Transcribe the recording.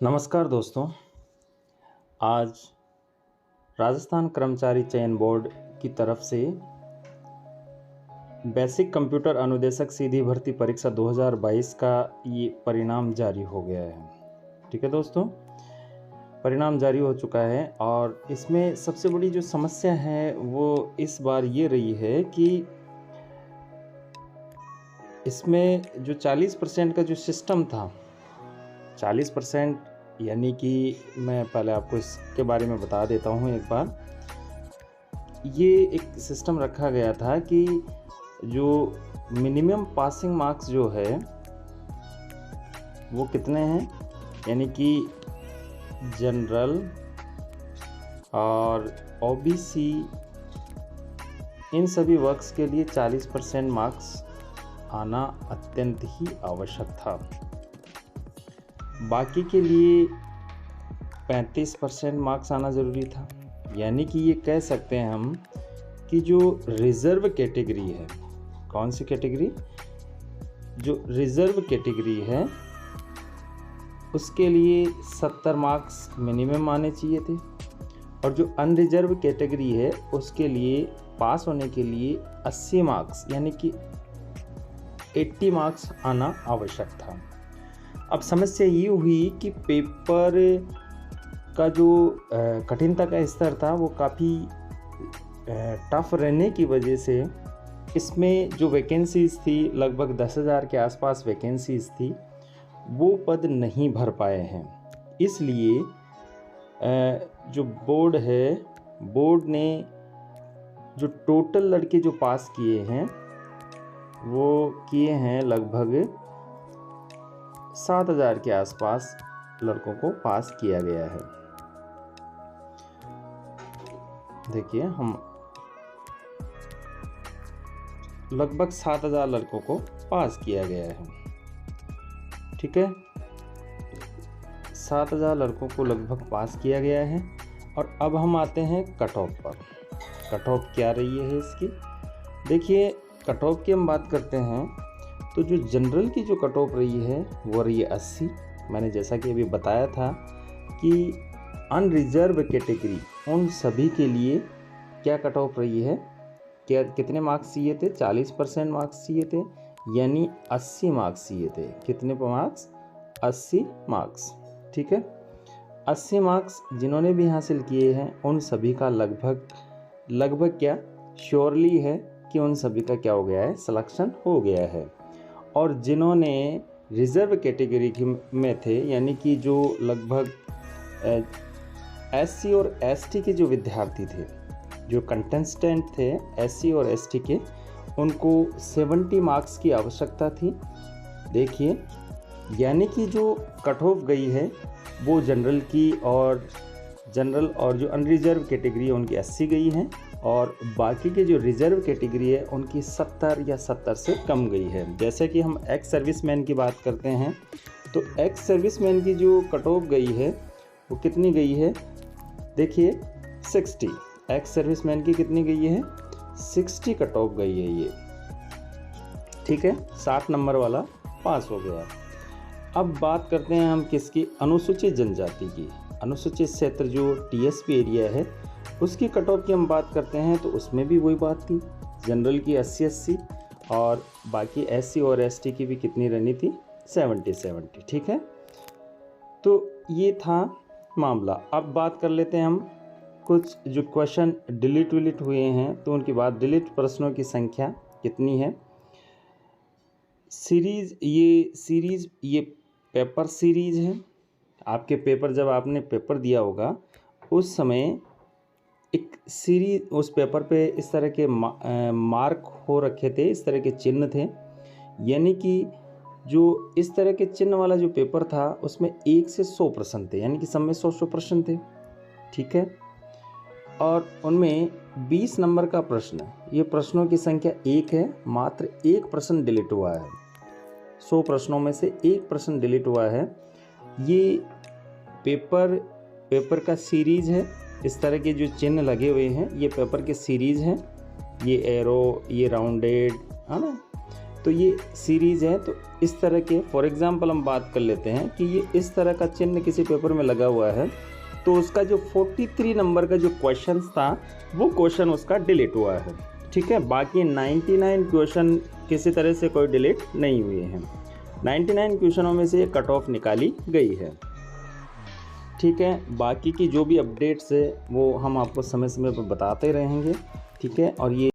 नमस्कार दोस्तों। आज राजस्थान कर्मचारी चयन बोर्ड की तरफ से बेसिक कंप्यूटर अनुदेशक सीधी भर्ती परीक्षा 2022 का ये परिणाम जारी हो गया है। ठीक है दोस्तों, परिणाम जारी हो चुका है और इसमें सबसे बड़ी जो समस्या है वो इस बार ये रही है कि इसमें जो 40% का जो सिस्टम था, 40% यानी कि मैं पहले आपको इसके बारे में बता देता हूँ एक बार। ये एक सिस्टम रखा गया था कि जो मिनिमम पासिंग मार्क्स जो है वो कितने हैं, यानी कि जनरल और ओबीसी इन सभी वर्क्स के लिए 40% मार्क्स आना अत्यंत ही आवश्यक था। बाकी के लिए 35% मार्क्स आना ज़रूरी था। यानी कि ये कह सकते हैं हम कि जो रिज़र्व कैटेगरी है, कौन सी कैटेगरी, जो रिज़र्व कैटेगरी है उसके लिए 70 मार्क्स मिनिमम आने चाहिए थे और जो अनरिजर्व कैटेगरी है उसके लिए पास होने के लिए 80 मार्क्स यानी कि 80 मार्क्स आना आवश्यक था। अब समस्या ये हुई कि पेपर का जो कठिनता का स्तर था वो काफ़ी टफ रहने की वजह से इसमें जो वैकेंसीज़ थी, लगभग 10,000 के आसपास वैकेंसीज़ थी, वो पद नहीं भर पाए हैं। इसलिए जो बोर्ड है, बोर्ड ने जो टोटल लड़के जो पास किए हैं वो किए हैं लगभग 7,000 के आसपास लड़कों को पास किया गया है। देखिए, हम लगभग 7,000 लड़कों को पास किया गया है। ठीक है, 7,000 लड़कों को लगभग पास किया गया है। और अब हम आते हैं कट ऑफ पर। कट ऑफ क्या रही है इसकी, देखिए कट ऑफ की हम बात करते हैं तो जो जनरल की जो कट ऑफ रही है वो रही है 80। मैंने जैसा कि अभी बताया था कि अनरिजर्व कैटेगरी उन सभी के लिए क्या कट ऑफ रही है, क्या कितने मार्क्स चाहिए थे, 40% मार्क्स चाहिए थे, यानी 80 मार्क्स चाहिए थे। कितने मार्क्स, 80 मार्क्स। ठीक है, 80 मार्क्स जिन्होंने भी हासिल किए हैं उन सभी का लगभग क्या श्योरली है कि उन सभी का क्या हो गया है, सिलेक्शन हो गया है। और जिन्होंने रिज़र्व कैटेगरी में थे, यानी कि जो लगभग एससी और एसटी के जो विद्यार्थी थे, जो कंटेस्टेंट थे एससी और एसटी के, उनको 70 मार्क्स की आवश्यकता थी। देखिए, यानी कि जो कट ऑफ गई है वो जनरल और जो अनरिजर्व कैटेगरी है उनकी 80 गई है और बाकी के जो रिज़र्व कैटेगरी है उनकी 70 या 70 से कम गई है। जैसे कि हम एक्स सर्विसमैन की बात करते हैं तो एक्स सर्विसमैन की जो कट ऑफ गई है वो कितनी गई है, देखिए 60। एक्स सर्विसमैन की कितनी गई है, 60 कट ऑफ गई है ये। ठीक है, 60 नंबर वाला पास हो गया। अब बात करते हैं हम किसकी, अनुसूचित जनजाति की। अनुसूचित क्षेत्र जो टीएसपी एरिया है उसकी कट ऑफ की हम बात करते हैं तो उसमें भी वही बात थी, जनरल की 80 और बाकी एससी और एसटी की भी कितनी रहनी थी, 70। ठीक है, तो ये था मामला। अब बात कर लेते हैं हम कुछ जो क्वेश्चन डिलीट हुए हैं तो उनकी बात। डिलीट प्रश्नों की संख्या कितनी है, ये पेपर सीरीज है। आपके पेपर, जब आपने पेपर दिया होगा उस समय एक सीरीज, उस पेपर पे इस तरह के मार्क हो रखे थे, इस तरह के चिन्ह थे। यानी कि जो इस तरह के चिन्ह वाला जो पेपर था उसमें 1 से 100 प्रश्न थे, यानी कि सब में 100 प्रश्न थे। ठीक है, और उनमें 20 नंबर का प्रश्न, ये प्रश्नों की संख्या 1 है, मात्र 1 प्रश्न डिलीट हुआ है। 100 प्रश्नों में से 1 प्रश्न डिलीट हुआ है। ये पेपर का सीरीज है, इस तरह के जो चिन्ह लगे हुए हैं ये पेपर के सीरीज हैं, ये एरो, ये राउंडेड है ना। तो तो ये सीरीज़ है। तो इस तरह के फॉर एग्ज़ाम्पल हम बात कर लेते हैं कि ये इस तरह का चिन्ह किसी पेपर में लगा हुआ है, तो उसका जो 43 नंबर का जो क्वेश्चन था वो क्वेश्चन उसका डिलीट हुआ है, ठीक है। बाकी 99 क्वेश्चन किसी तरह से कोई डिलीट नहीं हुए हैं। 99 क्वेश्चनों में से कट ऑफ निकाली गई है, ठीक है। बाकी की जो भी अपडेट्स है वो हम आपको समय समय पर बताते रहेंगे, ठीक है। और ये